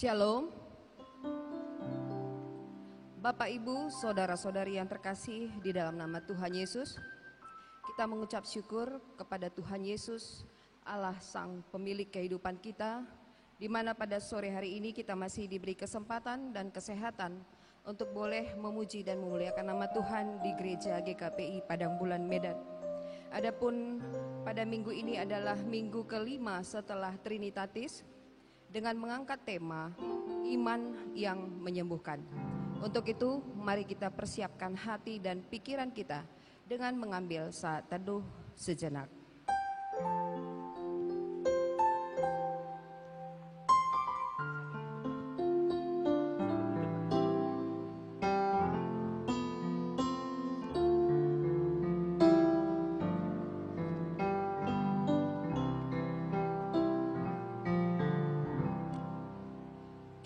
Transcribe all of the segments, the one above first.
Shalom. Bapak, Ibu, saudara-saudari yang terkasih di dalam nama Tuhan Yesus, kita mengucap syukur kepada Tuhan Yesus, Allah Sang Pemilik kehidupan kita, di mana pada sore hari ini kita masih diberi kesempatan dan kesehatan untuk boleh memuji dan memuliakan nama Tuhan di Gereja GKPI Padang Bulan Medan. Adapun pada minggu ini adalah minggu kelima setelah Trinitatis, dengan mengangkat tema iman yang menyembuhkan. Untuk itu, mari kita persiapkan hati dan pikiran kita dengan mengambil saat teduh sejenak.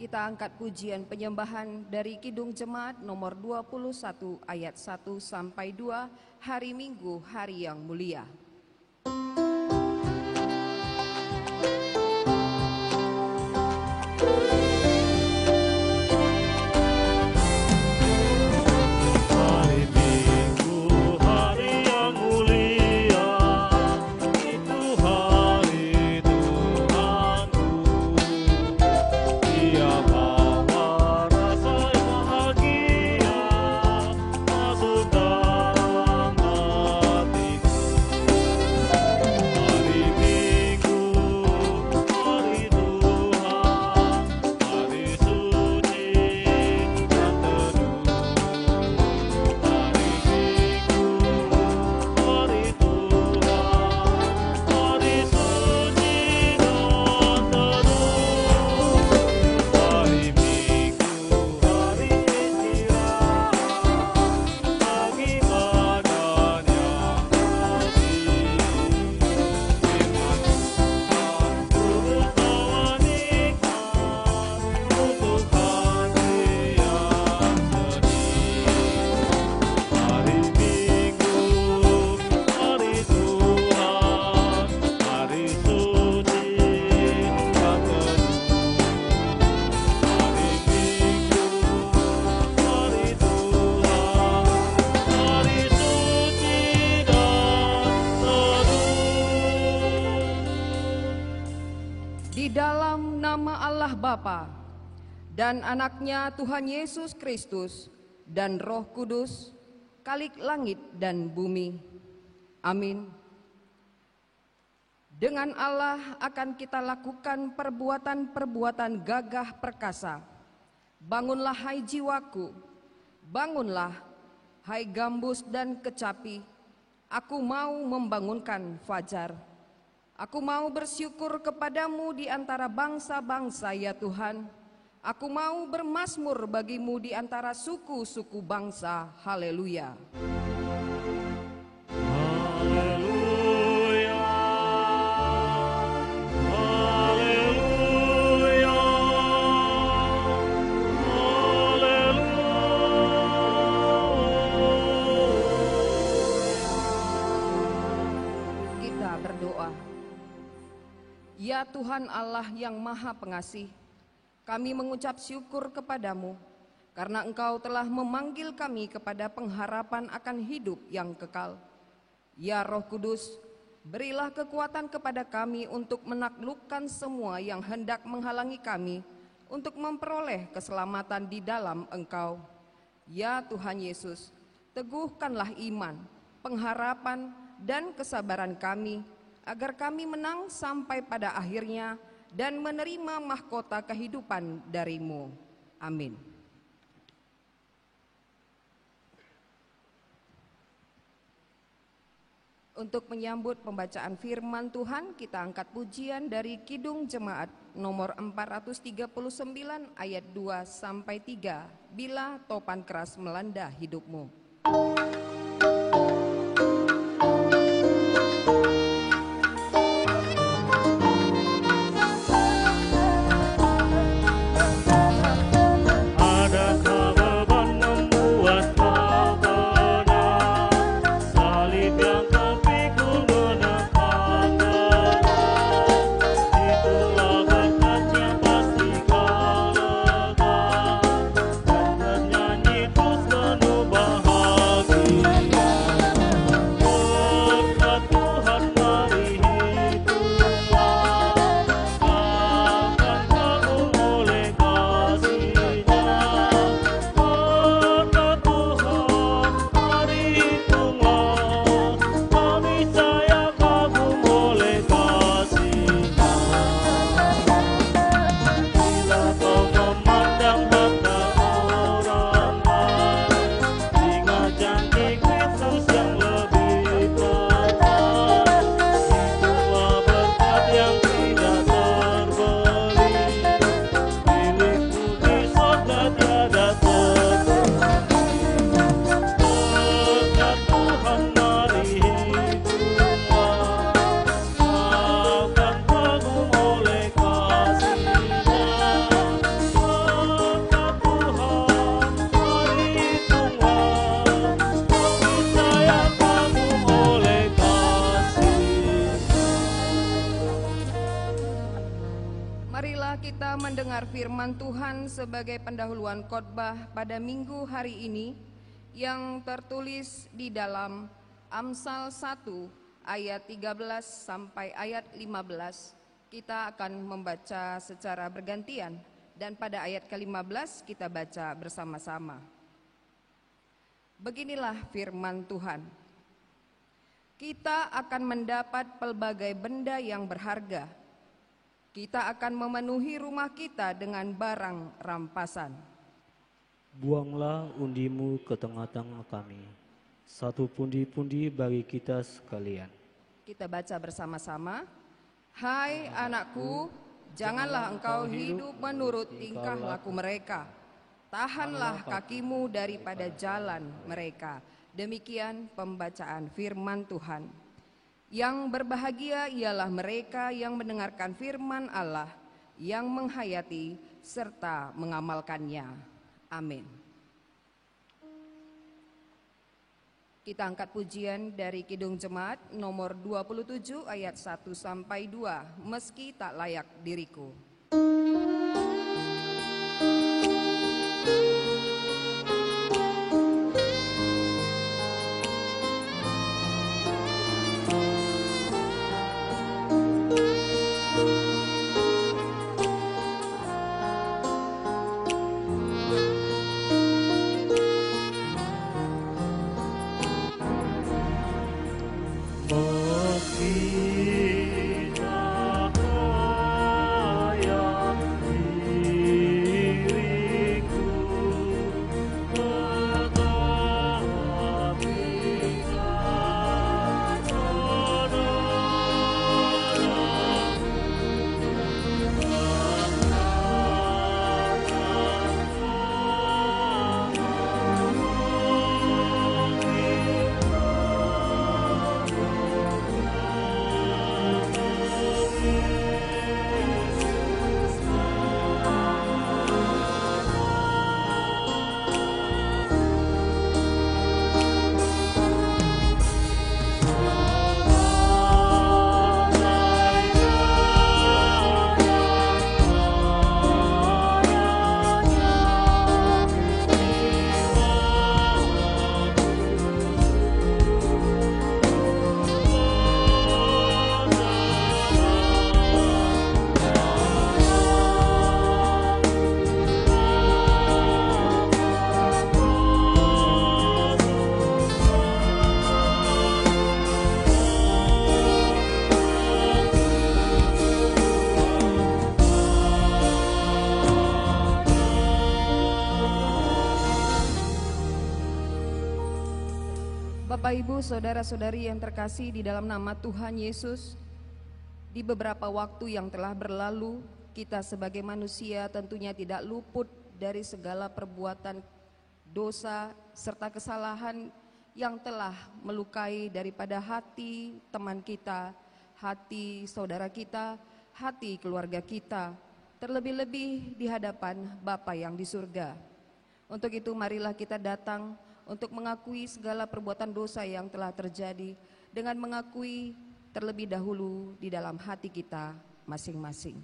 Kita angkat pujian penyembahan dari Kidung Jemaat nomor 21 ayat 1 sampai 2, hari Minggu, hari yang mulia. Bapa dan anaknya Tuhan Yesus Kristus dan Roh Kudus, Khalik langit dan bumi. Amin. Dengan Allah akan kita lakukan perbuatan-perbuatan gagah perkasa. Bangunlah hai jiwaku, bangunlah hai gambus dan kecapi. Aku mau membangunkan fajar. Aku mau bersyukur kepadamu di antara bangsa-bangsa ya Tuhan. Aku mau bermazmur bagimu di antara suku-suku bangsa. Haleluya. Haleluya. Haleluya. Haleluya. Kita berdoa. Ya Tuhan Allah yang Maha Pengasih, kami mengucap syukur kepadamu karena Engkau telah memanggil kami kepada pengharapan akan hidup yang kekal. Ya Roh Kudus, berilah kekuatan kepada kami untuk menaklukkan semua yang hendak menghalangi kami untuk memperoleh keselamatan di dalam Engkau. Ya Tuhan Yesus, teguhkanlah iman, pengharapan, dan kesabaran kami, agar kami menang sampai pada akhirnya dan menerima mahkota kehidupan dari-Mu. Amin. Untuk menyambut pembacaan firman Tuhan, kita angkat pujian dari Kidung Jemaat nomor 439 ayat 2 sampai 3. Bila topan keras melanda hidupmu. Firman Tuhan sebagai pendahuluan khotbah pada minggu hari ini yang tertulis di dalam Amsal 1 ayat 13 sampai ayat 15. Kita akan membaca secara bergantian dan pada ayat ke-15 kita baca bersama-sama. Beginilah firman Tuhan. Kita akan mendapat pelbagai benda yang berharga. Kita akan memenuhi rumah kita dengan barang rampasan. Buanglah undimu ke tengah-tengah kami, satu pundi-pundi bagi kita sekalian. Kita baca bersama-sama. Hai anakku, janganlah engkau hidup menurut tingkah laku mereka. Tahanlah kakimu daripada jalan mereka. Demikian pembacaan firman Tuhan. Yang berbahagia ialah mereka yang mendengarkan firman Allah, yang menghayati serta mengamalkannya. Amin. Kita angkat pujian dari Kidung Jemaat nomor 27 ayat 1 sampai 2. Meski tak layak diriku. Meski tak layak Bapak, Ibu, Saudara-saudari yang terkasih di dalam nama Tuhan Yesus, di beberapa waktu yang telah berlalu, kita sebagai manusia tentunya tidak luput dari segala perbuatan dosa serta kesalahan yang telah melukai daripada hati teman kita, hati saudara kita, hati keluarga kita, terlebih-lebih di hadapan Bapa yang di surga. Untuk itu marilah kita datang untuk mengakui segala perbuatan dosa yang telah terjadi dengan mengakui terlebih dahulu di dalam hati kita masing-masing.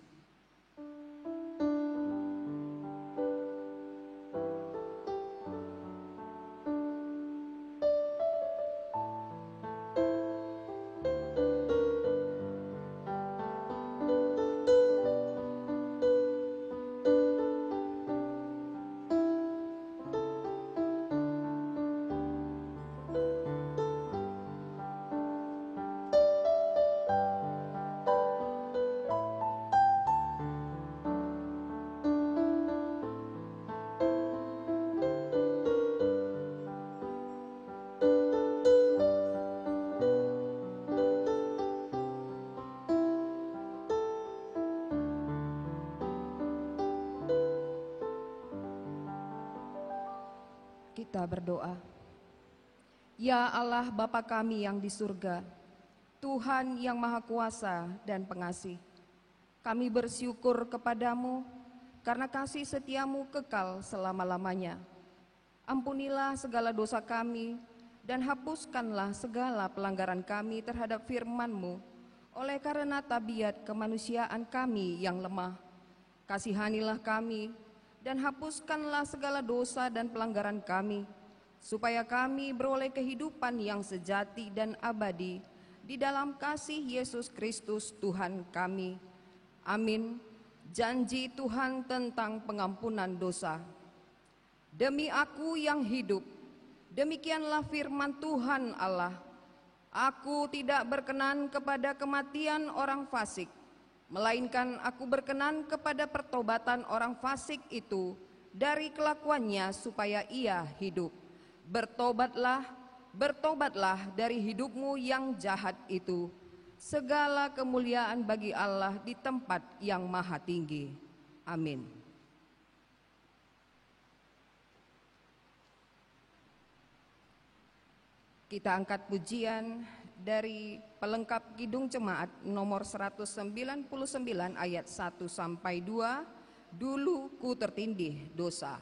Kita berdoa. Ya Allah Bapa kami yang di surga, Tuhan yang Maha Kuasa dan Pengasih, kami bersyukur kepadamu karena kasih setiamu kekal selama-lamanya. Ampunilah segala dosa kami dan hapuskanlah segala pelanggaran kami terhadap firman-Mu oleh karena tabiat kemanusiaan kami yang lemah. Kasihanilah kami dan hapuskanlah segala dosa dan pelanggaran kami, supaya kami beroleh kehidupan yang sejati dan abadi di dalam kasih Yesus Kristus Tuhan kami. Amin. Janji Tuhan tentang pengampunan dosa. Demi aku yang hidup, demikianlah firman Tuhan Allah, aku tidak berkenan kepada kematian orang fasik, melainkan aku berkenan kepada pertobatan orang fasik itu dari kelakuannya supaya ia hidup. Bertobatlah, bertobatlah dari hidupmu yang jahat itu. Segala kemuliaan bagi Allah di tempat yang maha tinggi. Amin. Kita angkat pujian dari pelengkap Kidung Jemaat nomor 199 ayat 1 sampai 2, dulu ku tertindih dosa.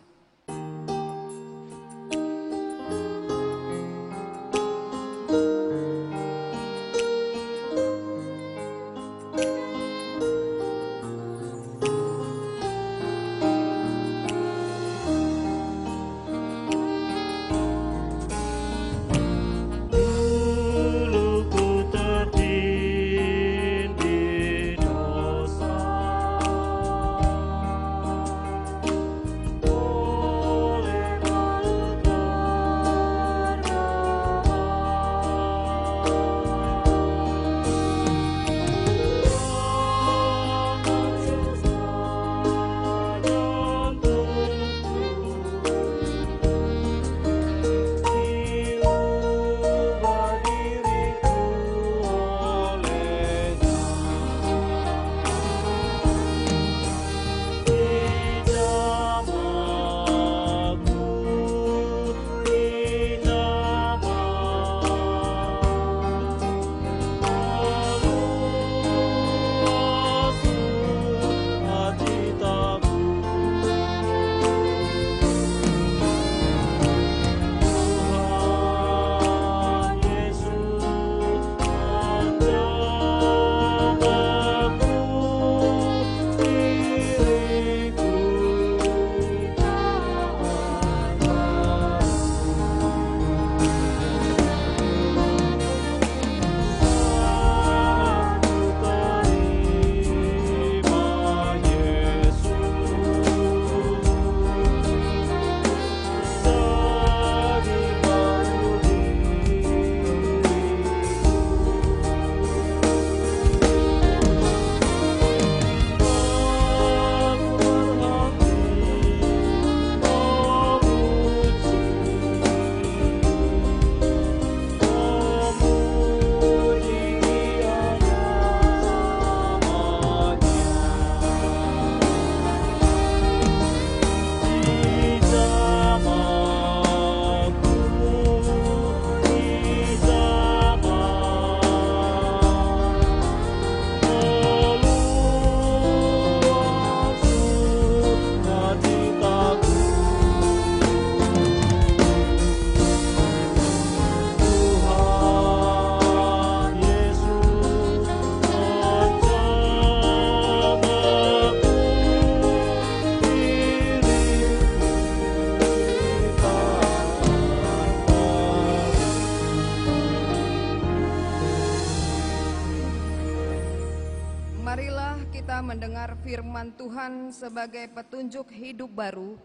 kita mendengar firman Tuhan sebagai petunjuk hidup baru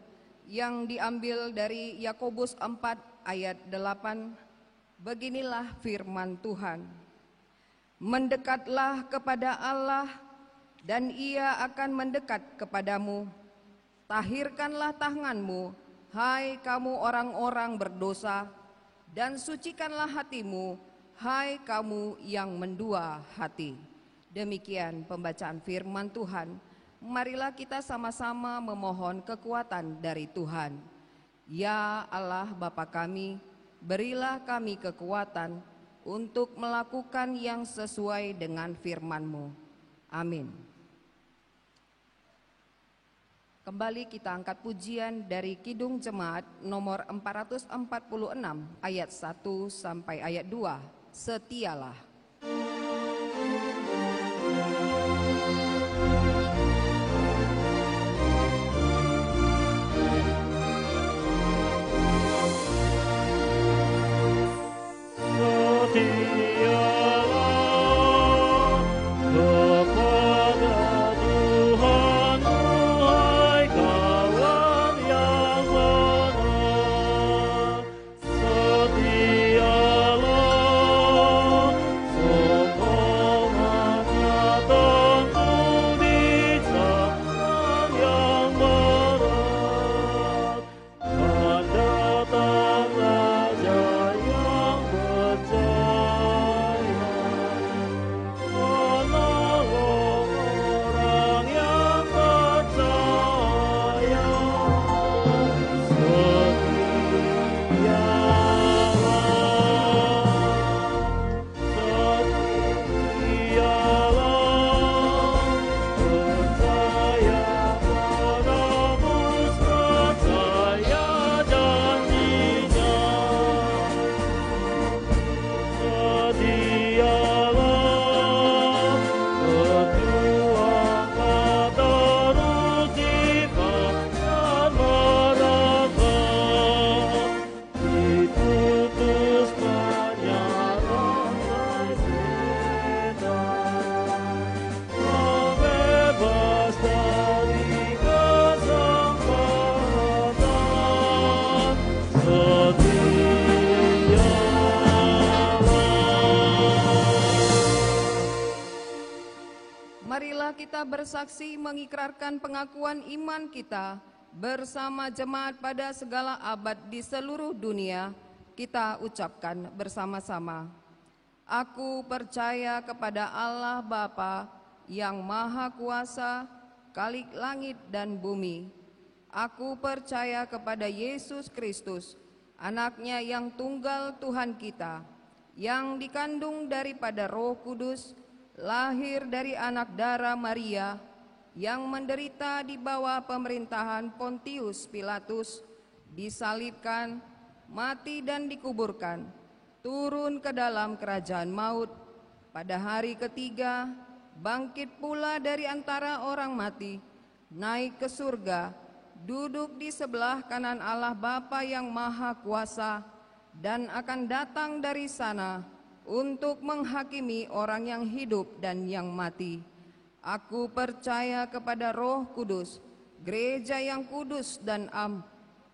yang diambil dari Yakobus 4 ayat 8. Beginilah firman Tuhan. Mendekatlah kepada Allah dan Ia akan mendekat kepadamu. Tahirkanlah tanganmu, hai kamu orang-orang berdosa, dan sucikanlah hatimu, hai kamu yang mendua hati. Demikian pembacaan firman Tuhan. Marilah kita sama-sama memohon kekuatan dari Tuhan. Ya Allah Bapa kami, berilah kami kekuatan untuk melakukan yang sesuai dengan firman-Mu. Amin. Kembali kita angkat pujian dari Kidung Jemaat nomor 446 ayat 1 sampai ayat 2. Setialah. Kita bersaksi mengikrarkan pengakuan iman kita bersama jemaat pada segala abad di seluruh dunia. Kita ucapkan bersama-sama. Aku percaya kepada Allah Bapa yang Maha Kuasa, Khalik langit dan bumi. Aku percaya kepada Yesus Kristus, Anaknya yang tunggal Tuhan kita, yang dikandung daripada Roh Kudus, lahir dari anak darah Maria, yang menderita di bawah pemerintahan Pontius Pilatus, disalibkan, mati dan dikuburkan, turun ke dalam kerajaan maut, pada hari ketiga bangkit pula dari antara orang mati, naik ke surga, duduk di sebelah kanan Allah Bapa yang Maha Kuasa, dan akan datang dari sana untuk menghakimi orang yang hidup dan yang mati. Aku percaya kepada Roh Kudus, gereja yang kudus dan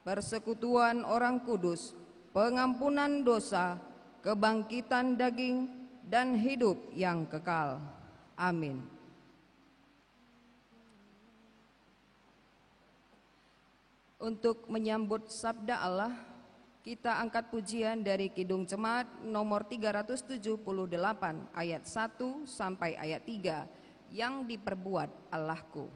persekutuan orang kudus, pengampunan dosa, kebangkitan daging, dan hidup yang kekal. Amin. Untuk menyambut sabda Allah, kita angkat pujian dari Kidung Jemaat nomor 378 ayat 1 sampai ayat 3 yang diperbuat Allahku.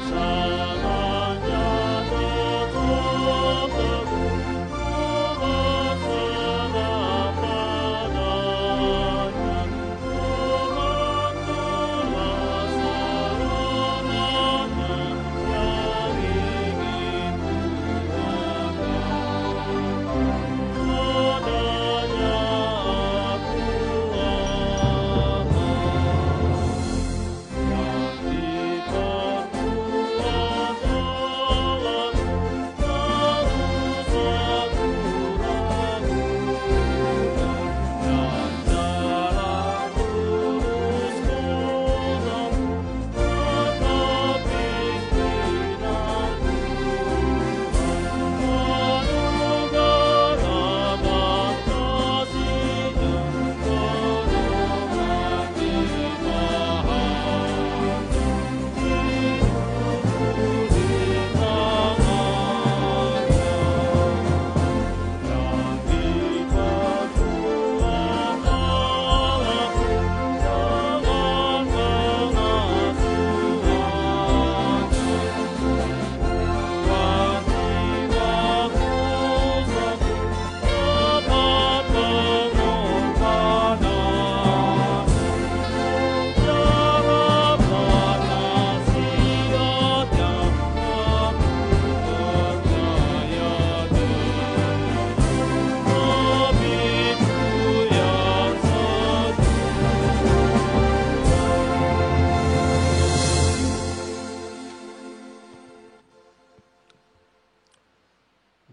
Sa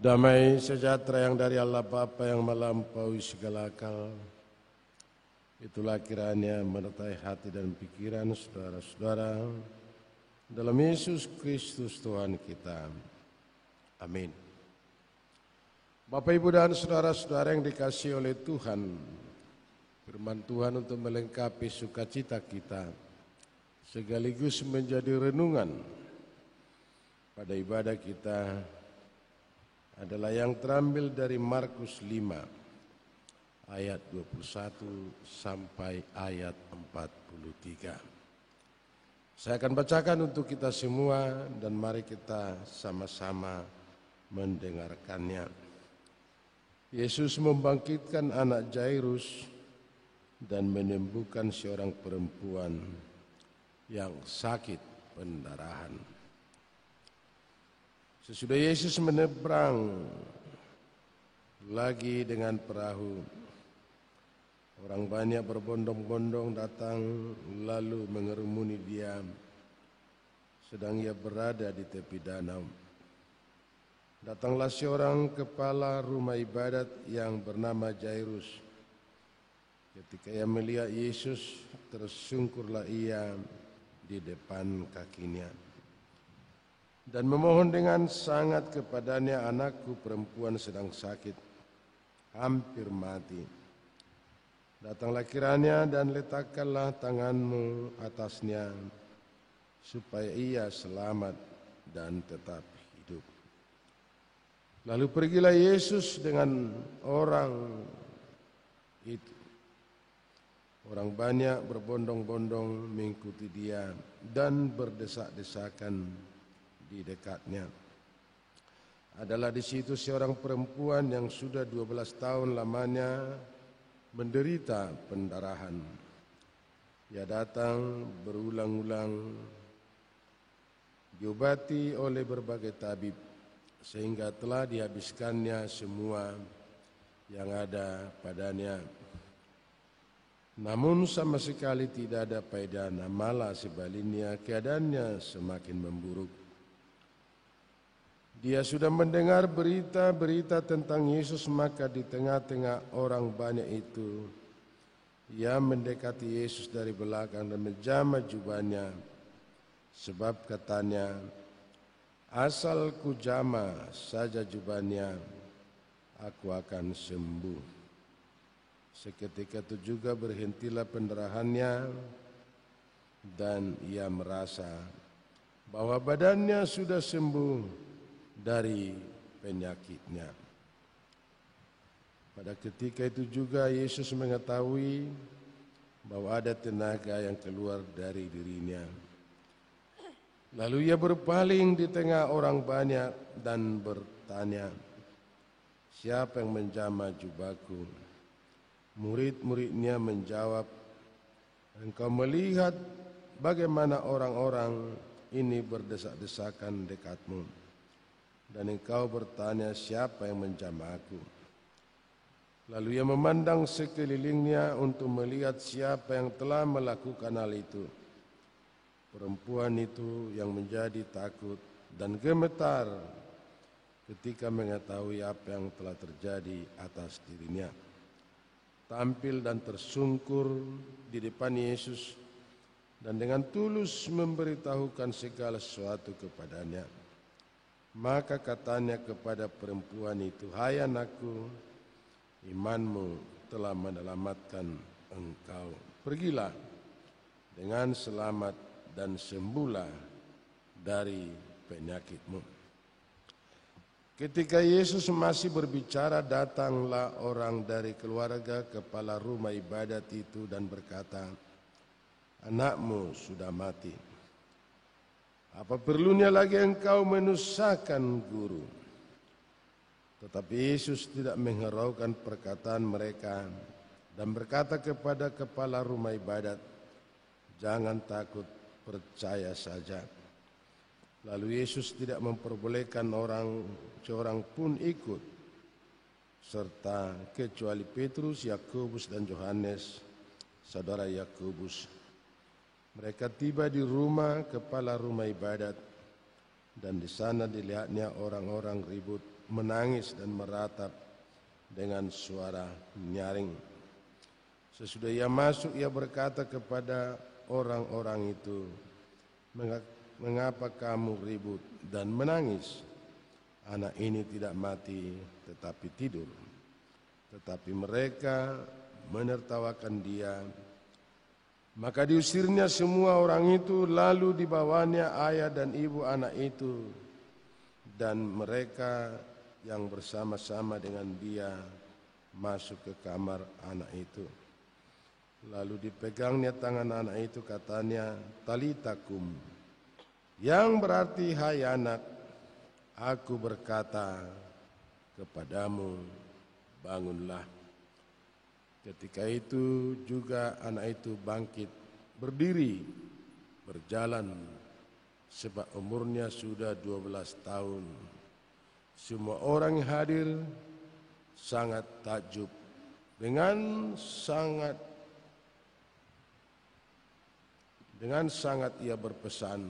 Damai sejahtera yang dari Allah Bapa yang melampaui segala akal, itulah kiranya menyertai hati dan pikiran saudara-saudara dalam Yesus Kristus Tuhan kita. Amin. Bapak, Ibu, dan saudara-saudara yang dikasihi oleh Tuhan, firman Tuhan untuk melengkapi sukacita kita, sekaligus menjadi renungan pada ibadah kita, adalah yang terambil dari Markus 5 ayat 21 sampai ayat 43. Saya akan bacakan untuk kita semua dan mari kita sama-sama mendengarkannya. Yesus membangkitkan anak Jairus dan menyembuhkan seorang perempuan yang sakit pendarahan. Sesudah Yesus menyeberang lagi dengan perahu, orang banyak berbondong-bondong datang lalu mengerumuni dia sedang ia berada di tepi danau. Datanglah seorang kepala rumah ibadat yang bernama Jairus. Ketika ia melihat Yesus, tersungkurlah ia di depan kakinya dan memohon dengan sangat kepadanya, anakku perempuan sedang sakit, hampir mati. Datanglah kiranya dan letakkanlah tanganmu atasnya, supaya ia selamat dan tetap hidup. Lalu pergilah Yesus dengan orang itu. Orang banyak berbondong-bondong mengikuti dia dan berdesak-desakan di dekatnya. Adalah di situ seorang perempuan yang sudah 12 tahun lamanya menderita pendarahan. Ia datang berulang-ulang, diobati oleh berbagai tabib, sehingga telah dihabiskannya semua yang ada padanya. Namun sama sekali tidak ada faedahnya, malah sebaliknya keadaannya semakin memburuk. Dia sudah mendengar berita-berita tentang Yesus, maka di tengah-tengah orang banyak itu, ia mendekati Yesus dari belakang dan menjamah jubahnya, sebab katanya, asal ku jamah saja jubahnya, aku akan sembuh. Seketika itu juga berhentilah pendarahannya dan ia merasa bahwa badannya sudah sembuh dari penyakitnya. Pada ketika itu juga Yesus mengetahui bahwa ada tenaga yang keluar dari dirinya. Lalu ia berpaling di tengah orang banyak dan bertanya, siapa yang menjamah jubahku? Murid-muridnya menjawab, engkau melihat bagaimana orang-orang ini berdesak-desakan dekatmu, dan engkau bertanya siapa yang menjamah aku. Lalu ia memandang sekelilingnya untuk melihat siapa yang telah melakukan hal itu. Perempuan itu yang menjadi takut dan gemetar ketika mengetahui apa yang telah terjadi atas dirinya, tampil dan tersungkur di depan Yesus dan dengan tulus memberitahukan segala sesuatu kepadanya. Maka katanya kepada perempuan itu, hai anakku, imanmu telah menyelamatkan engkau. Pergilah dengan selamat dan sembuhlah dari penyakitmu. Ketika Yesus masih berbicara, datanglah orang dari keluarga kepala rumah ibadat itu dan berkata, anakmu sudah mati. Apa perlunya lagi engkau menyusahkan guru? Tetapi Yesus tidak menghiraukan perkataan mereka dan berkata kepada kepala rumah ibadat, jangan takut, percaya saja. Lalu Yesus tidak memperbolehkan seorang pun ikut, serta kecuali Petrus, Yakobus dan Yohanes, saudara Yakobus. Mereka tiba di rumah kepala rumah ibadat dan di sana dilihatnya orang-orang ribut menangis dan meratap dengan suara nyaring. Sesudah ia masuk, ia berkata kepada orang-orang itu, "Mengapa kamu ribut dan menangis? Anak ini tidak mati tetapi tidur." Tetapi mereka menertawakan dia. Maka diusirnya semua orang itu, lalu dibawanya ayah dan ibu anak itu, dan mereka yang bersama-sama dengan dia masuk ke kamar anak itu. Lalu dipegangnya tangan anak itu, katanya, "Talita kum," yang berarti, "Hai anak, aku berkata kepadamu, bangunlah." Ketika itu juga anak itu bangkit, berdiri, berjalan, sebab umurnya sudah 12 tahun. Semua orang yang hadir sangat takjub. Dengan sangat ia berpesan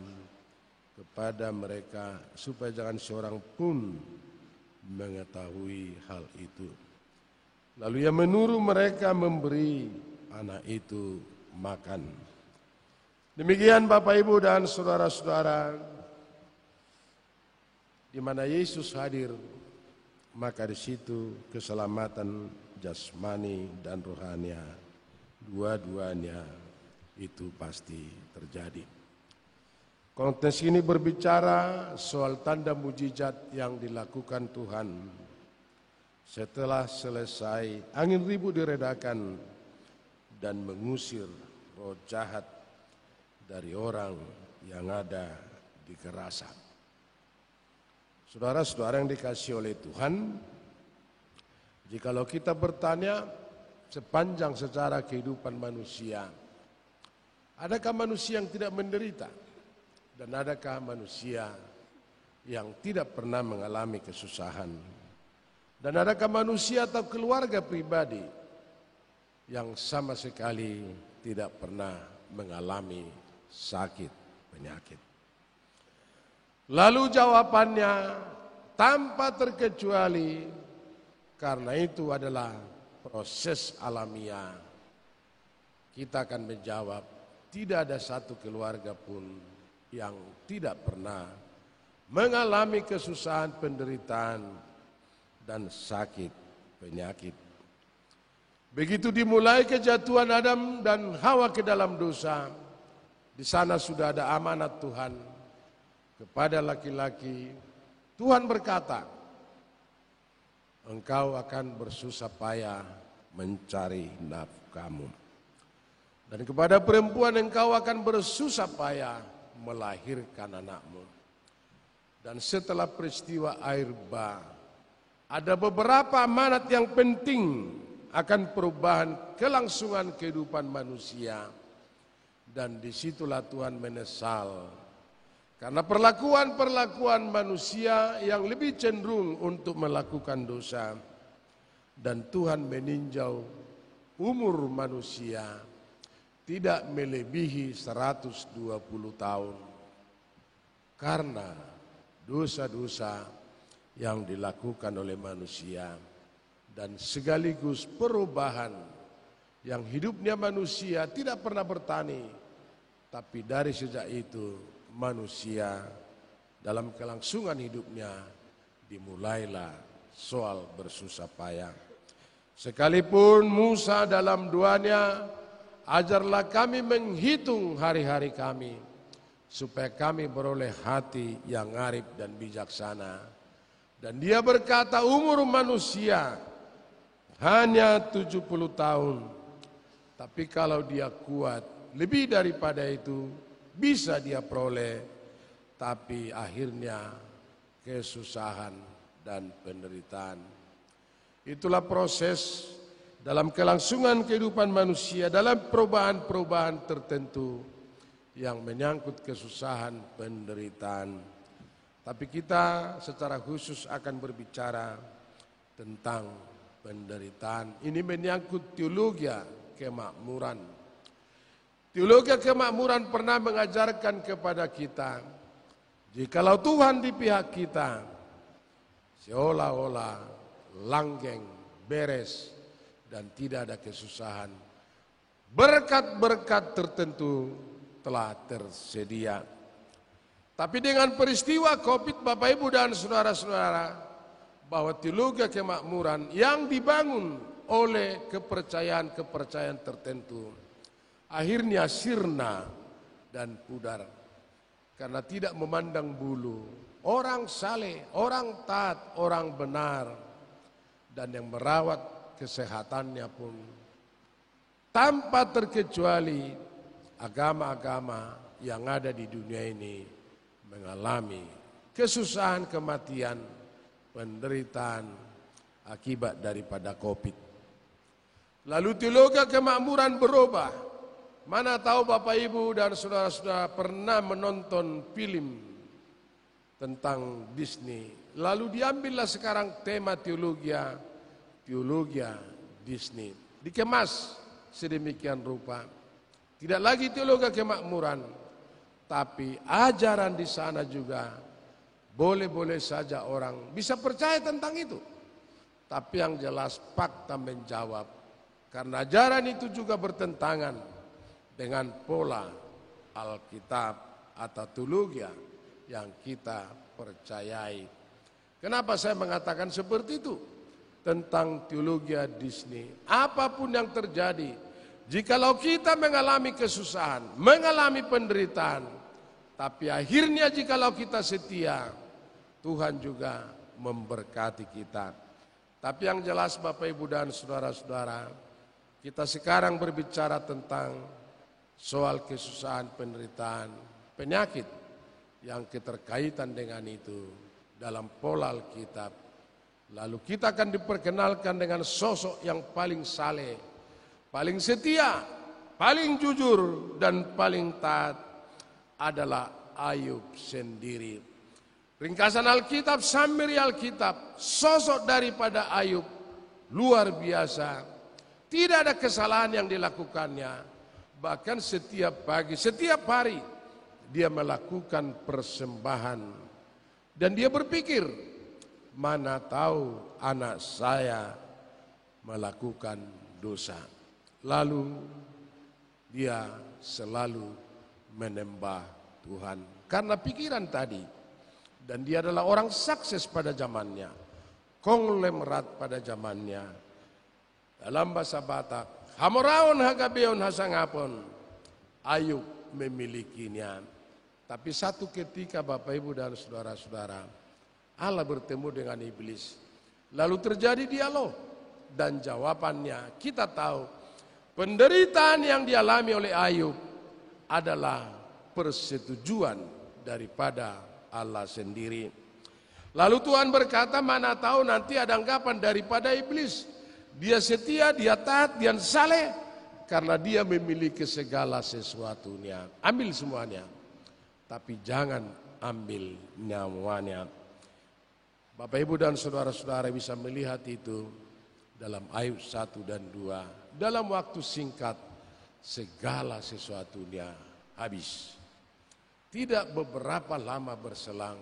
kepada mereka supaya jangan seorang pun mengetahui hal itu. Lalu ia menyuruh mereka memberi anak itu makan. Demikian Bapak, Ibu, dan saudara-saudara, di mana Yesus hadir, maka di situ keselamatan jasmani dan rohania, dua-duanya itu pasti terjadi. Konteks ini berbicara soal tanda mujizat yang dilakukan Tuhan setelah selesai angin ribut diredakan dan mengusir roh jahat dari orang yang ada di Gerasa. Saudara-saudara yang dikasihi oleh Tuhan, jikalau kita bertanya sepanjang sejarah kehidupan manusia, adakah manusia yang tidak menderita? Dan adakah manusia yang tidak pernah mengalami kesusahan? Dan adakah manusia atau keluarga pribadi yang sama sekali tidak pernah mengalami sakit, penyakit? Lalu jawabannya tanpa terkecuali, karena itu adalah proses alamiah. Kita akan menjawab, tidak ada satu keluarga pun yang tidak pernah mengalami kesusahan, penderitaan, dan sakit, penyakit. Begitu dimulai kejatuhan Adam dan Hawa ke dalam dosa, di sana sudah ada amanat Tuhan kepada laki-laki. Tuhan berkata, "Engkau akan bersusah payah mencari nafkahmu. Dan kepada perempuan engkau akan bersusah payah melahirkan anakmu." Dan setelah peristiwa air bah, ada beberapa amanat yang penting akan perubahan kelangsungan kehidupan manusia. Dan disitulah Tuhan menyesal karena perlakuan manusia yang lebih cenderung untuk melakukan dosa. Dan Tuhan meninjau umur manusia tidak melebihi 120 tahun. Karena dosa-dosa yang dilakukan oleh manusia dan sekaligus perubahan yang hidupnya manusia tidak pernah bertani, tapi dari sejak itu manusia dalam kelangsungan hidupnya dimulailah soal bersusah payah. Sekalipun Musa dalam doanya, "Ajarlah kami menghitung hari-hari kami, supaya kami beroleh hati yang arif dan bijaksana." Dan dia berkata, umur manusia hanya 70 tahun. Tapi kalau dia kuat, lebih daripada itu bisa dia peroleh. Tapi akhirnya kesusahan dan penderitaan. Itulah proses dalam kelangsungan kehidupan manusia, dalam perubahan-perubahan tertentu yang menyangkut kesusahan, penderitaan. Tapi kita secara khusus akan berbicara tentang penderitaan. Ini menyangkut teologi kemakmuran. Teologi kemakmuran pernah mengajarkan kepada kita, jikalau Tuhan di pihak kita, seolah-olah langgeng, beres, dan tidak ada kesusahan. Berkat-berkat tertentu telah tersedia. Tapi dengan peristiwa COVID, Bapak Ibu dan saudara-saudara, bahwa teologi kemakmuran yang dibangun oleh kepercayaan-kepercayaan tertentu akhirnya sirna dan pudar karena tidak memandang bulu. Orang saleh, orang taat, orang benar, dan yang merawat kesehatannya pun tanpa terkecuali agama-agama yang ada di dunia ini mengalami kesusahan, kematian, penderitaan akibat daripada COVID. Lalu teologi kemakmuran berubah. Mana tahu Bapak Ibu dan saudara-saudara pernah menonton film tentang Disney. Lalu diambillah sekarang tema teologi Disney. Dikemas sedemikian rupa. Tidak lagi teologi kemakmuran, tapi ajaran di sana juga boleh-boleh saja orang bisa percaya tentang itu. Tapi yang jelas fakta menjawab. Karena ajaran itu juga bertentangan dengan pola Alkitab atau teologi yang kita percayai. Kenapa saya mengatakan seperti itu? Tentang teologi Disney. Apapun yang terjadi, jikalau kita mengalami kesusahan, mengalami penderitaan, tapi akhirnya jikalau kita setia, Tuhan juga memberkati kita. Tapi yang jelas Bapak Ibu dan saudara-saudara, kita sekarang berbicara tentang soal kesusahan, penderitaan, penyakit yang keterkaitan dengan itu dalam pola Alkitab. Lalu kita akan diperkenalkan dengan sosok yang paling saleh, paling setia, paling jujur, dan paling taat adalah Ayub sendiri. Ringkasan Alkitab, summary Alkitab, sosok daripada Ayub luar biasa. Tidak ada kesalahan yang dilakukannya. Bahkan setiap pagi, setiap hari dia melakukan persembahan. Dan dia berpikir, mana tahu anak saya melakukan dosa. Lalu dia selalu menyembah Tuhan. Karena pikiran tadi. Dan dia adalah orang sukses pada zamannya. Konglomerat pada zamannya. Dalam bahasa Batak, hamoraon hagabeon hasangapon, Ayub memilikinya. Tapi satu ketika Bapak Ibu dan saudara-saudara, Allah bertemu dengan iblis. Lalu terjadi dialog dan jawabannya kita tahu penderitaan yang dialami oleh Ayub adalah persetujuan daripada Allah sendiri. Lalu Tuhan berkata, mana tahu nanti ada anggapan daripada iblis. Dia setia, dia taat, dia saleh karena dia memiliki segala sesuatunya. Ambil semuanya, tapi jangan ambil nyawanya. Bapak Ibu dan saudara-saudara bisa melihat itu dalam Ayub 1 dan 2. Dalam waktu singkat segala sesuatunya habis. Tidak beberapa lama berselang,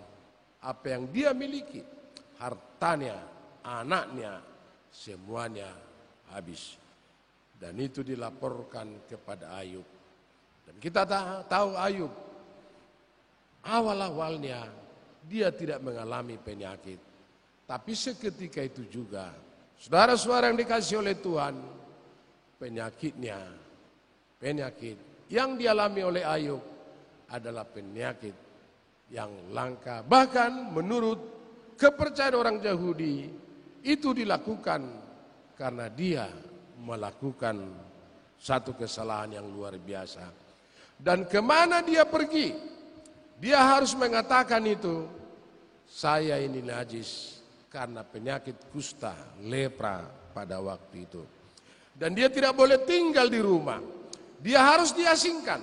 apa yang dia miliki, hartanya, anaknya, semuanya habis. Dan itu dilaporkan kepada Ayub. Dan kita tahu Ayub, awal-awalnya dia tidak mengalami penyakit. Tapi seketika itu juga, saudara-saudara yang dikasihi oleh Tuhan, penyakit yang dialami oleh Ayub adalah penyakit yang langka. Bahkan menurut kepercayaan orang Yahudi, itu dilakukan karena dia melakukan satu kesalahan yang luar biasa. Dan kemana dia pergi, dia harus mengatakan itu, saya ini najis karena penyakit kusta, lepra pada waktu itu. Dan dia tidak boleh tinggal di rumah, dia harus diasingkan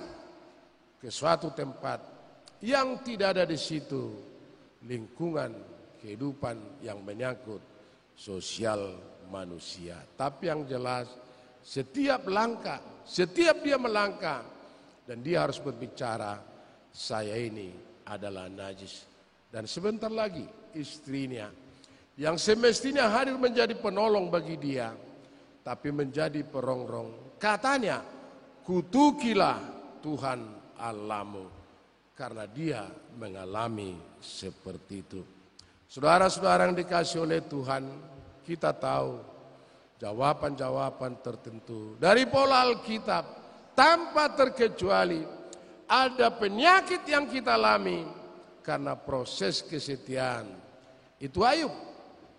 ke suatu tempat yang tidak ada di situ lingkungan kehidupan yang menyangkut sosial manusia. Tapi yang jelas setiap langkah, setiap dia melangkah dan dia harus berbicara, saya ini adalah najis. Dan sebentar lagi istrinya yang semestinya hadir menjadi penolong bagi dia, tapi menjadi perongrong. Katanya, kutukilah Tuhan Allahmu, karena dia mengalami seperti itu. Saudara-saudara yang dikasihi oleh Tuhan, kita tahu jawaban-jawaban tertentu dari pola Alkitab tanpa terkecuali ada penyakit yang kita alami karena proses kesetiaan. Itu Ayub.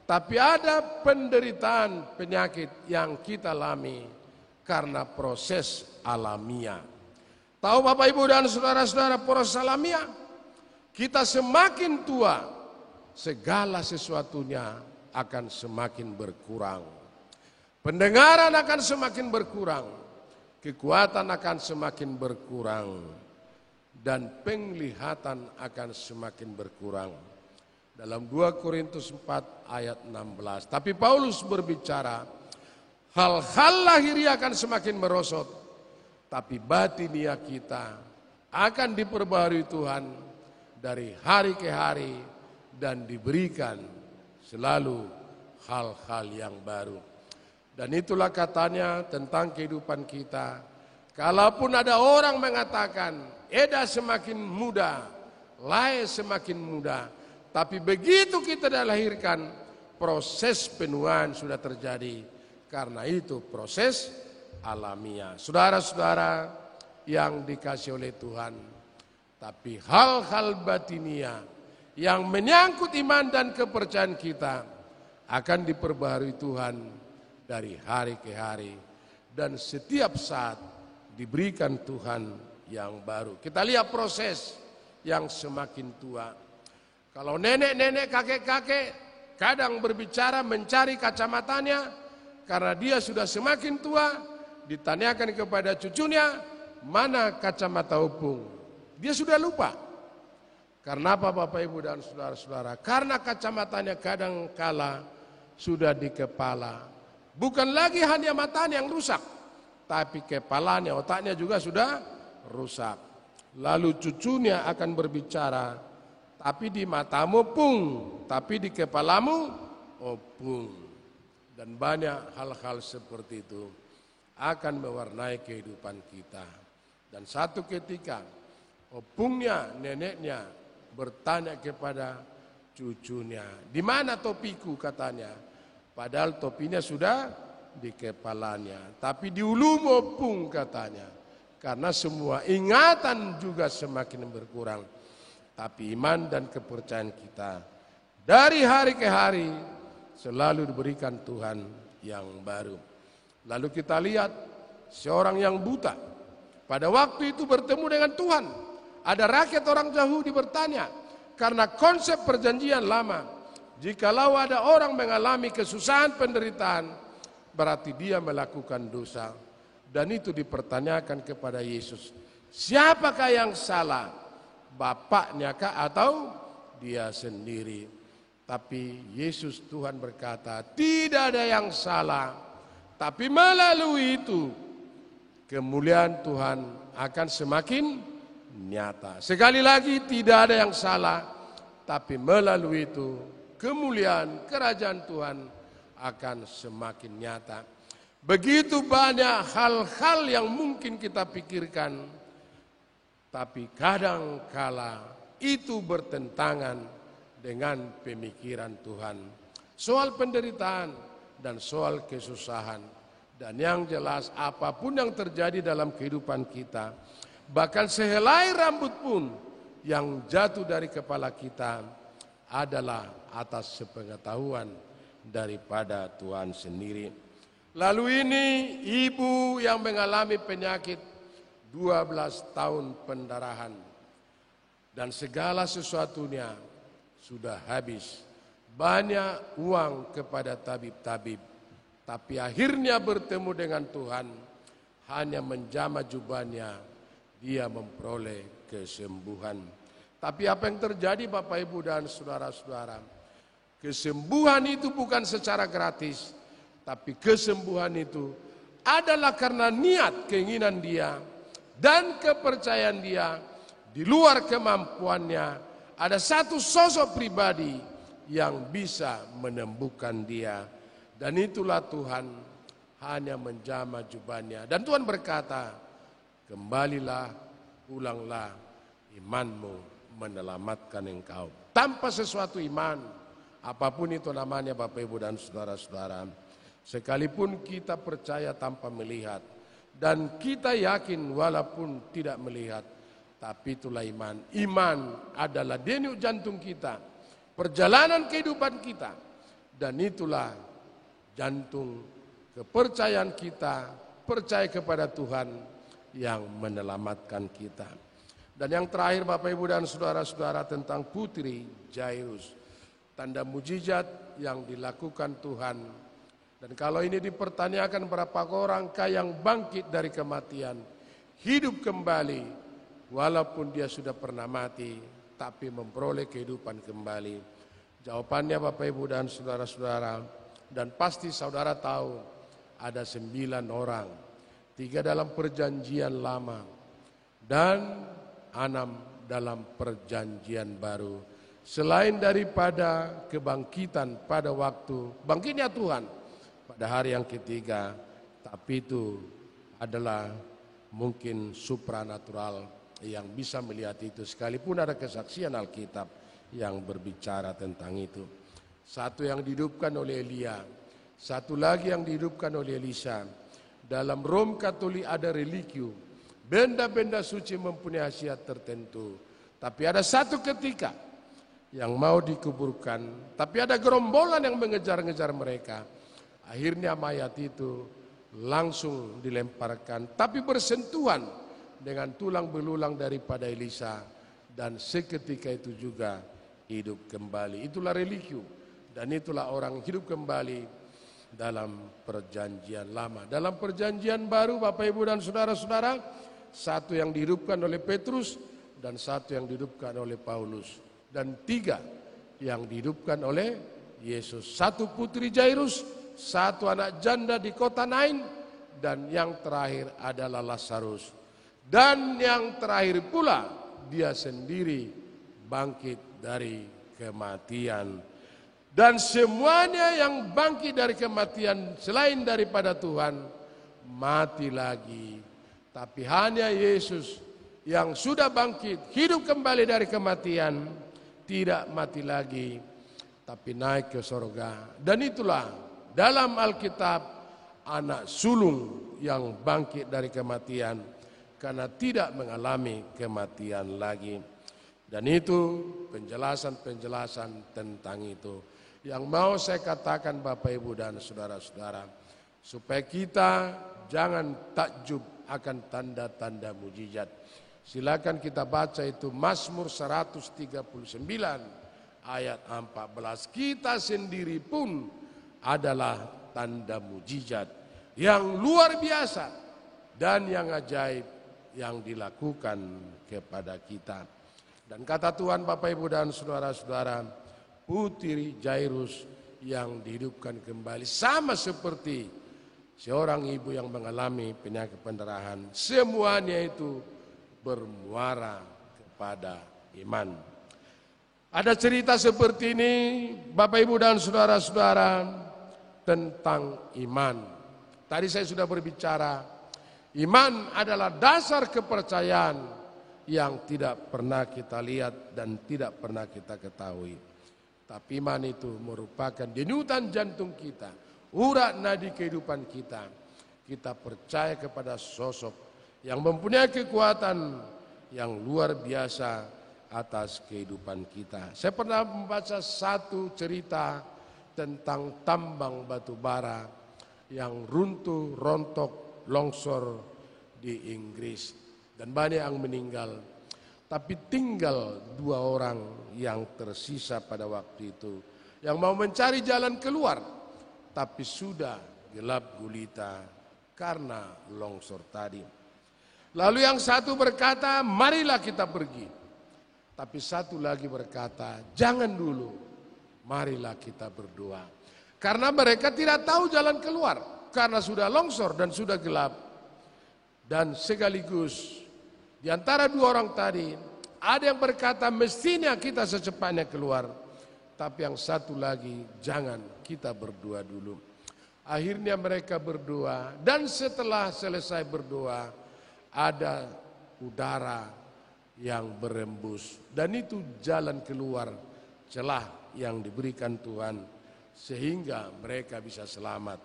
Tapi ada penderitaan penyakit yang kita alami karena proses alamiah. Tahu Bapak Ibu dan saudara-saudara, proses alamiah, kita semakin tua, segala sesuatunya akan semakin berkurang. Pendengaran akan semakin berkurang, kekuatan akan semakin berkurang, dan penglihatan akan semakin berkurang. Dalam 2 Korintus 4 ayat 16. Tapi Paulus berbicara, hal-hal lahiriah akan semakin merosot, tapi batinia kita akan diperbarui Tuhan dari hari ke hari dan diberikan selalu hal-hal yang baru. Dan itulah katanya tentang kehidupan kita. Kalaupun ada orang mengatakan, Eda semakin muda, Lae semakin muda, tapi begitu kita dilahirkan, proses penuaan sudah terjadi. Karena itu proses alamiah. Saudara-saudara yang dikasihi oleh Tuhan, tapi hal-hal batinia yang menyangkut iman dan kepercayaan kita akan diperbaharui Tuhan dari hari ke hari, dan setiap saat diberikan Tuhan yang baru. Kita lihat proses yang semakin tua. Kalau nenek-nenek, kakek-kakek kadang berbicara mencari kacamatanya karena dia sudah semakin tua, ditanyakan kepada cucunya, mana kacamata opung? Dia sudah lupa. Karena apa Bapak Ibu dan saudara-saudara? Karena kacamatanya kadang kala sudah di kepala. Bukan lagi hanya matanya yang rusak, tapi kepalanya, otaknya juga sudah rusak. Lalu cucunya akan berbicara, tapi di matamu opung, tapi di kepalamu opung. Dan banyak hal-hal seperti itu akan mewarnai kehidupan kita. Dan satu ketika opungnya, neneknya bertanya kepada cucunya, di mana topiku katanya. Padahal topinya sudah di kepalanya, tapi di ulumu opung katanya. Karena semua ingatan juga semakin berkurang. Tapi iman dan kepercayaan kita dari hari ke hari selalu diberikan Tuhan yang baru. Lalu kita lihat seorang yang buta pada waktu itu bertemu dengan Tuhan. Ada rakyat orang Yahudi bertanya, karena konsep perjanjian lama, jikalau ada orang mengalami kesusahan penderitaan, berarti dia melakukan dosa. Dan itu dipertanyakan kepada Yesus, siapakah yang salah? Bapaknya kah atau dia sendiri? Tapi Yesus Tuhan berkata, tidak ada yang salah, tapi melalui itu kemuliaan Tuhan akan semakin nyata. Sekali lagi, tidak ada yang salah, tapi melalui itu kemuliaan kerajaan Tuhan akan semakin nyata. Begitu banyak hal-hal yang mungkin kita pikirkan, tapi kadang kala itu bertentangan dengan pemikiran Tuhan. Soal penderitaan dan soal kesusahan. Dan yang jelas apapun yang terjadi dalam kehidupan kita, bahkan sehelai rambut pun yang jatuh dari kepala kita adalah atas sepengetahuan daripada Tuhan sendiri. Lalu ini ibu yang mengalami penyakit 12 tahun pendarahan dan segala sesuatunya sudah habis. Banyak uang kepada tabib-tabib, tapi akhirnya bertemu dengan Tuhan, hanya menjamah jubahnya dia memperoleh kesembuhan. Tapi apa yang terjadi Bapak Ibu dan saudara-saudara? Kesembuhan itu bukan secara gratis, tapi kesembuhan itu adalah karena niat, keinginan dia dan kepercayaan dia. Di luar kemampuannya ada satu sosok pribadi yang bisa menyembuhkan dia. Dan itulah Tuhan hanya menjamah jubahnya. Dan Tuhan berkata, kembalilah, pulanglah, imanmu menyelamatkan engkau. Tanpa sesuatu iman, apapun itu namanya Bapak Ibu dan saudara-saudara, sekalipun kita percaya tanpa melihat, dan kita yakin walaupun tidak melihat, tapi itulah iman. Iman adalah denyut jantung kita, perjalanan kehidupan kita, dan itulah jantung kepercayaan kita, percaya kepada Tuhan yang menyelamatkan kita. Dan yang terakhir Bapak Ibu dan saudara-saudara tentang putri Jairus, tanda mujizat yang dilakukan Tuhan. Dan kalau ini dipertanyakan berapa orang yang bangkit dari kematian, hidup kembali, walaupun dia sudah pernah mati, tapi memperoleh kehidupan kembali. Jawabannya Bapak Ibu dan saudara-saudara, dan pasti saudara tahu, ada 9 orang, 3 dalam perjanjian lama, dan 6 dalam perjanjian baru. Selain daripada kebangkitan pada waktu bangkitnya Tuhan pada hari yang ketiga, tapi itu adalah mungkin supranatural yang bisa melihat itu, sekalipun ada kesaksian Alkitab yang berbicara tentang itu. Satu yang dihidupkan oleh Elia, satu lagi yang dihidupkan oleh Elisa. Dalam Rom Katolik ada religium, benda-benda suci mempunyai khasiat tertentu. Tapi ada satu ketika yang mau dikuburkan, tapi ada gerombolan yang mengejar-ngejar mereka. Akhirnya mayat itu langsung dilemparkan, tapi bersentuhan dengan tulang belulang daripada Elisa, dan seketika itu juga hidup kembali. Itulah religium, dan itulah orang hidup kembali dalam perjanjian lama. Dalam perjanjian baru Bapak Ibu dan saudara-saudara, satu yang dihidupkan oleh Petrus, dan satu yang dihidupkan oleh Paulus, dan 3 yang dihidupkan oleh Yesus. 1 putri Jairus, 1 anak janda di kota Nain, dan yang terakhir adalah Lazarus. Dan yang terakhir pula, dia sendiri bangkit dari kematian. Dan semuanya yang bangkit dari kematian selain daripada Tuhan, mati lagi. Tapi hanya Yesus yang sudah bangkit, hidup kembali dari kematian, tidak mati lagi, tapi naik ke sorga. Dan itulah dalam Alkitab anak sulung yang bangkit dari kematian, karena tidak mengalami kematian lagi. Dan itu penjelasan-penjelasan tentang itu yang mau saya katakan Bapak Ibu dan saudara-saudara, supaya kita jangan takjub akan tanda-tanda mujizat. Silakan kita baca itu Mazmur 139 ayat 14. Kita sendiri pun adalah tanda mujizat yang luar biasa dan yang ajaib yang dilakukan kepada kita. Dan kata Tuhan Bapak Ibu dan saudara-saudara, putri Jairus yang dihidupkan kembali sama seperti seorang ibu yang mengalami penyakit pendarahan, semuanya itu bermuara kepada iman. Ada cerita seperti ini Bapak Ibu dan saudara-saudara tentang iman. Tadi saya sudah berbicara, iman adalah dasar kepercayaan yang tidak pernah kita lihat dan tidak pernah kita ketahui. Tapi iman itu merupakan denyutan jantung kita, urat nadi kehidupan kita. Kita percaya kepada sosok yang mempunyai kekuatan yang luar biasa atas kehidupan kita. Saya pernah membaca satu cerita tentang tambang batu bara yang runtuh, rontok, longsor di Inggris. Dan banyak yang meninggal. Tapi tinggal 2 orang yang tersisa pada waktu itu, yang mau mencari jalan keluar, tapi sudah gelap gulita karena longsor tadi. Lalu yang satu berkata, marilah kita pergi. Tapi satu lagi berkata, jangan dulu, marilah kita berdoa. Karena mereka tidak tahu jalan keluar, karena sudah longsor dan sudah gelap. Dan sekaligus di antara 2 orang tadi, ada yang berkata mestinya kita secepatnya keluar. tapi yang satu lagi jangan kita berdoa dulu. Akhirnya mereka berdoa, dan setelah selesai berdoa ada udara yang berembus, dan itu jalan keluar, celah yang diberikan Tuhan sehingga mereka bisa selamat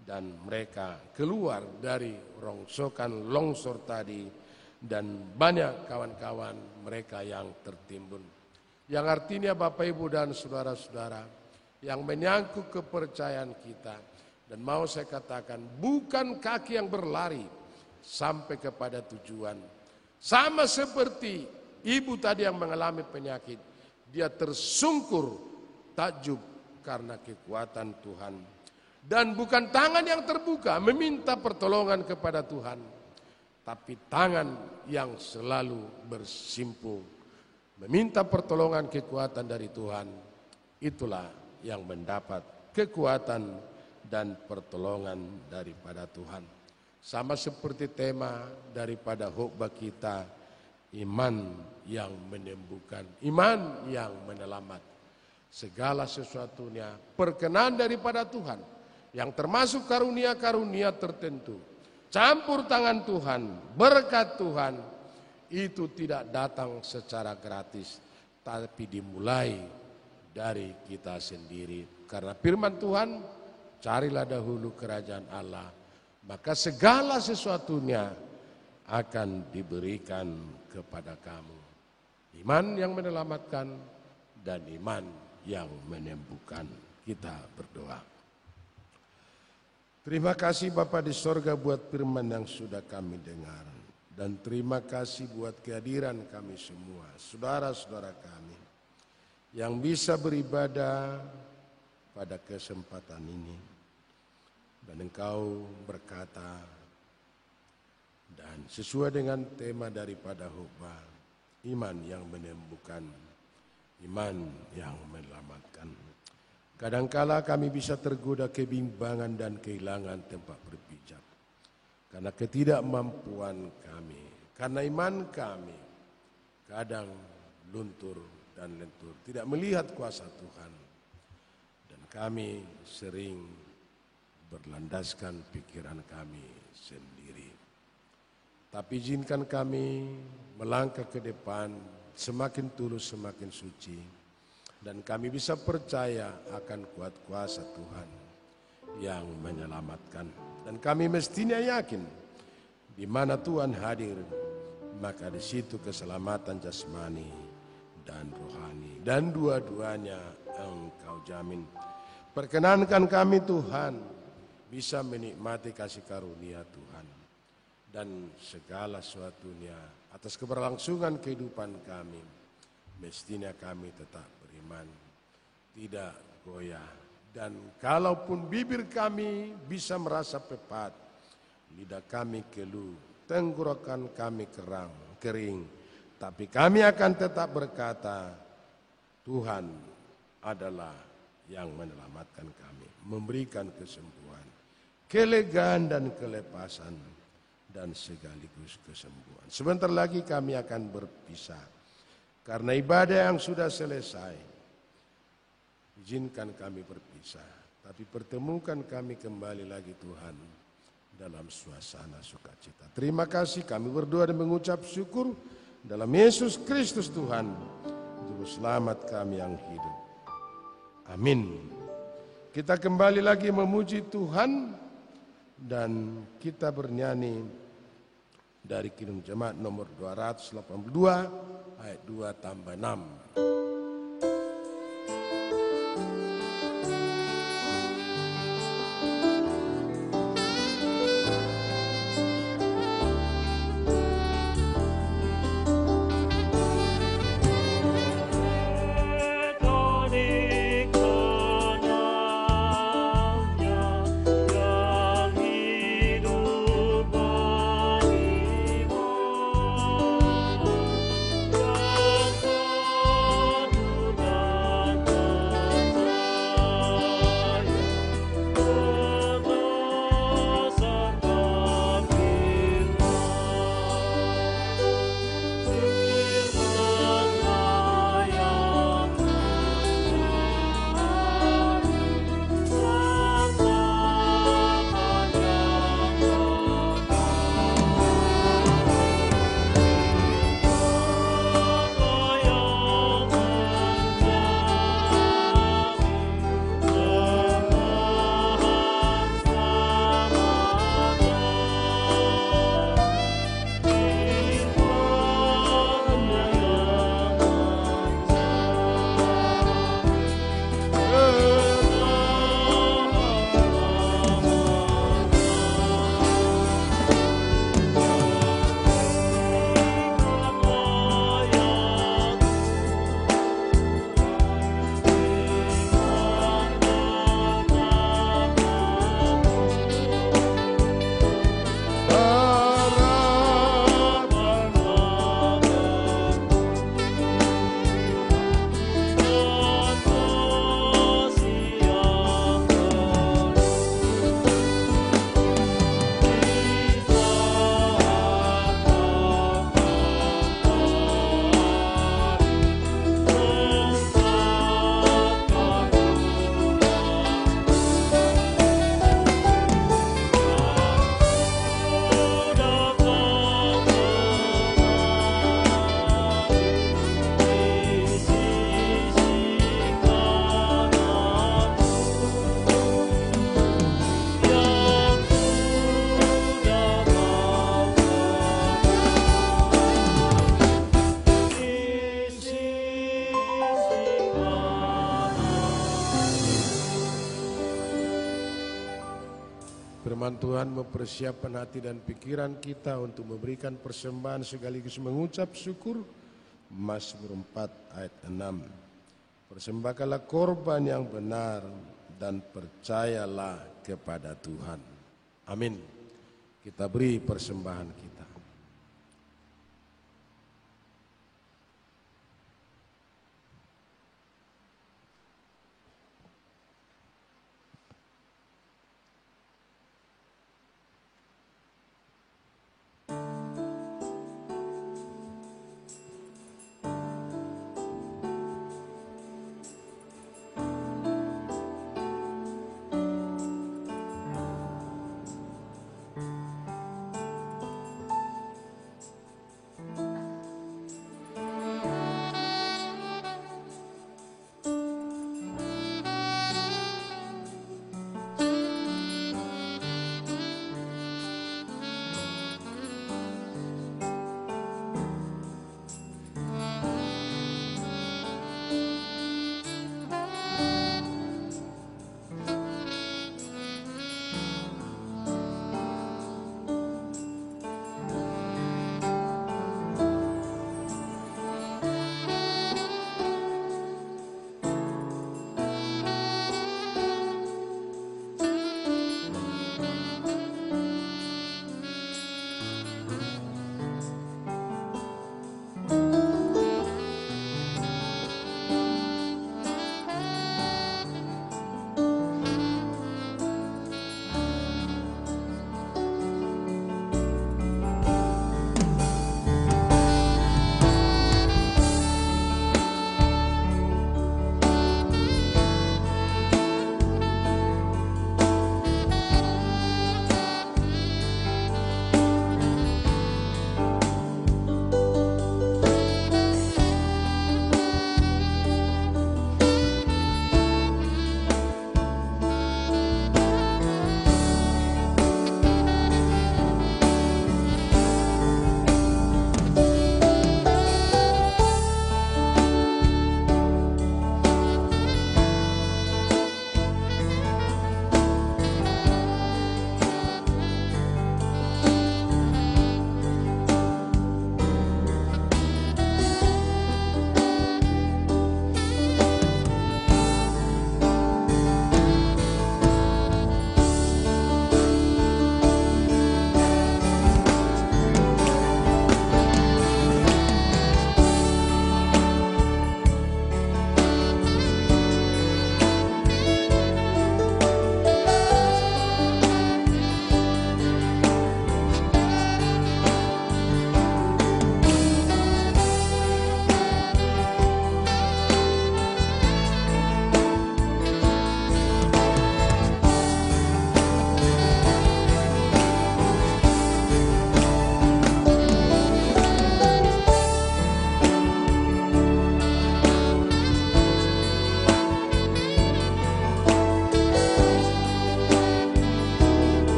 dan mereka keluar dari rongsokan longsor tadi, dan banyak kawan-kawan mereka yang tertimbun. Yang artinya Bapak Ibu dan saudara-saudara yang menyangkut kepercayaan kita, dan mau saya katakan bukan kaki yang berlari sampai kepada tujuan. Sama seperti ibu tadi yang mengalami penyakit, dia tersungkur takjub karena kekuatan Tuhan. Dan bukan tangan yang terbuka meminta pertolongan kepada Tuhan, tapi tangan yang selalu bersimpu meminta pertolongan kekuatan dari Tuhan. Itulah yang mendapat kekuatan dan pertolongan daripada Tuhan. Sama seperti tema daripada khotbah kita, iman yang menyembuhkan, iman yang menyelamat. Segala sesuatunya perkenan daripada Tuhan, yang termasuk karunia-karunia tertentu, campur tangan Tuhan, berkat Tuhan, itu tidak datang secara gratis, tapi dimulai dari kita sendiri. Karena firman Tuhan, carilah dahulu kerajaan Allah, maka segala sesuatunya akan diberikan kepada kamu. Iman yang menyelamatkan dan iman yang menyembuhkan. Kita berdoa. Terima kasih Bapa di sorga buat firman yang sudah kami dengar. Dan terima kasih buat kehadiran kami semua, saudara-saudara kami, yang bisa beribadah pada kesempatan ini. Dan Engkau berkata, dan sesuai dengan tema daripada khotbah, iman yang menyembuhkan, iman yang menyelamatkan. Kadangkala kami bisa tergoda kebimbangan dan kehilangan tempat berpijak karena ketidakmampuan kami, karena iman kami kadang luntur dan lentur, tidak melihat kuasa Tuhan, dan kami sering berlandaskan pikiran kami sendiri. Tapi izinkan kami melangkah ke depan semakin tulus, semakin suci, dan kami bisa percaya akan kuat kuasa Tuhan yang menyelamatkan. Dan kami mestinya yakin di mana Tuhan hadir, maka di situ keselamatan jasmani dan rohani, dan dua-duanya Engkau jamin. Perkenankan kami Tuhan bisa menikmati kasih karunia Tuhan, dan segala sesuatunya atas keberlangsungan kehidupan kami, mestinya kami tetap beriman, tidak goyah. Dan kalaupun bibir kami bisa merasa pepat, lidah kami keluh, tenggorokan kami kering, tapi kami akan tetap berkata, Tuhan adalah yang menyelamatkan kami, memberikan kesembuhan, kelegaan dan kelepasan, dan sekaligus kesembuhan. Sebentar lagi kami akan berpisah, karena ibadah yang sudah selesai. Izinkan kami berpisah, tapi pertemukan kami kembali lagi Tuhan dalam suasana sukacita. Terima kasih, kami berdoa dan mengucap syukur dalam Yesus Kristus Tuhan, Juru Selamat kami yang hidup. Amin. Kita kembali lagi memuji Tuhan, dan kita bernyanyi dari Kidung Jemaat nomor 282 ayat 2 tambah 6. firman Tuhan mempersiapkan hati dan pikiran kita untuk memberikan persembahan sekaligus mengucap syukur. Mazmur 4 ayat 6. Persembahkanlah korban yang benar dan percayalah kepada Tuhan. Amin. Kita beri persembahan kita.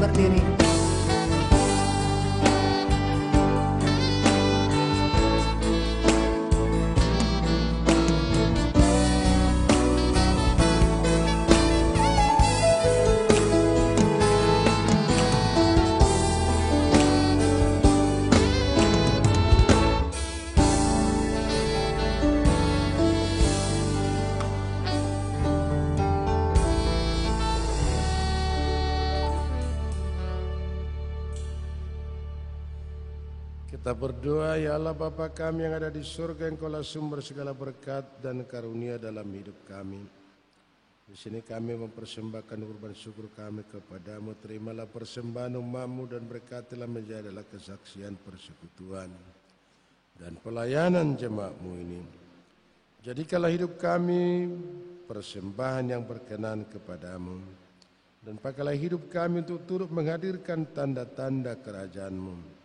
berdiri. Kita berdoa, ya Allah Bapa kami yang ada di surga, Engkaulah sumber segala berkat dan karunia dalam hidup kami. Di sini kami mempersembahkan kurban syukur kami kepadamu. Terimalah persembahan umat-Mu dan berkatilah menjadi adalah kesaksian persekutuan dan pelayanan jemaat-Mu ini. Jadikanlah hidup kami persembahan yang berkenan kepadamu, dan pakailah hidup kami untuk turut menghadirkan tanda-tanda kerajaan-Mu,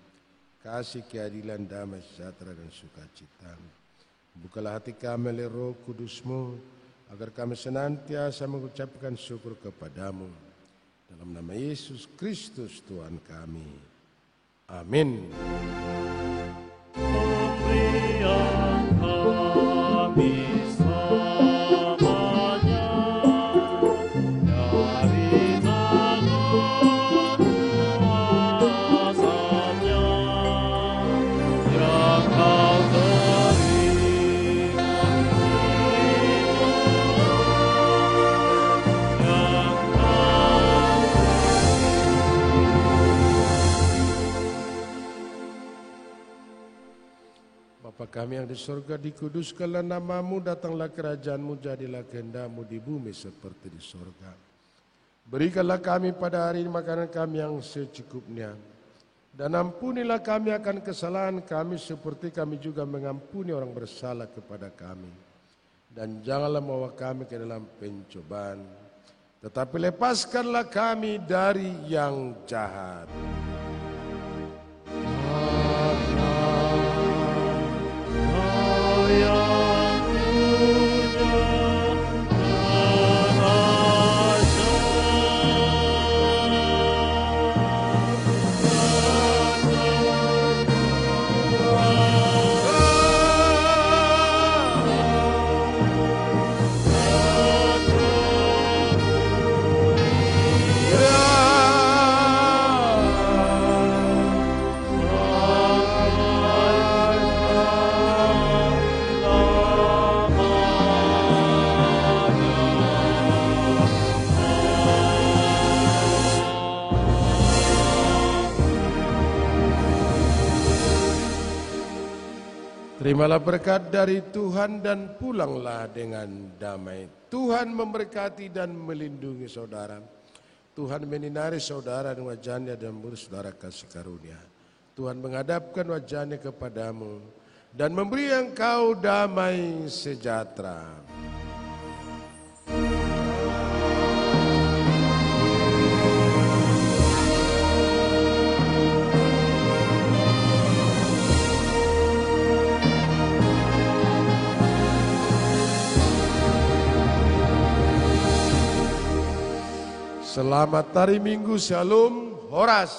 kasih, keadilan, damai, sejahtera, dan sukacita. Bukalah hati kami oleh Roh Kudus-Mu, agar kami senantiasa mengucapkan syukur kepadamu. Dalam nama Yesus Kristus Tuhan kami. Amin. Pemberian kami selamanya kami yang di surga, dikuduskanlah namamu, datanglah kerajaanmu, jadilah kehendak-mu di bumi seperti di surga. Berikanlah kami pada hari ini makanan kami yang secukupnya. Dan ampunilah kami akan kesalahan kami seperti kami juga mengampuni orang bersalah kepada kami. Dan janganlah membawa kami ke dalam pencobaan, tetapi lepaskanlah kami dari yang jahat. Terimalah berkat dari Tuhan dan pulanglah dengan damai. Tuhan memberkati dan melindungi saudara. Tuhan menyinari saudara dengan wajahnya dan memberi saudara kasih karunia. Tuhan menghadapkan wajahnya kepadamu dan memberi engkau damai sejahtera. Selamat hari Minggu, Shalom, Horas.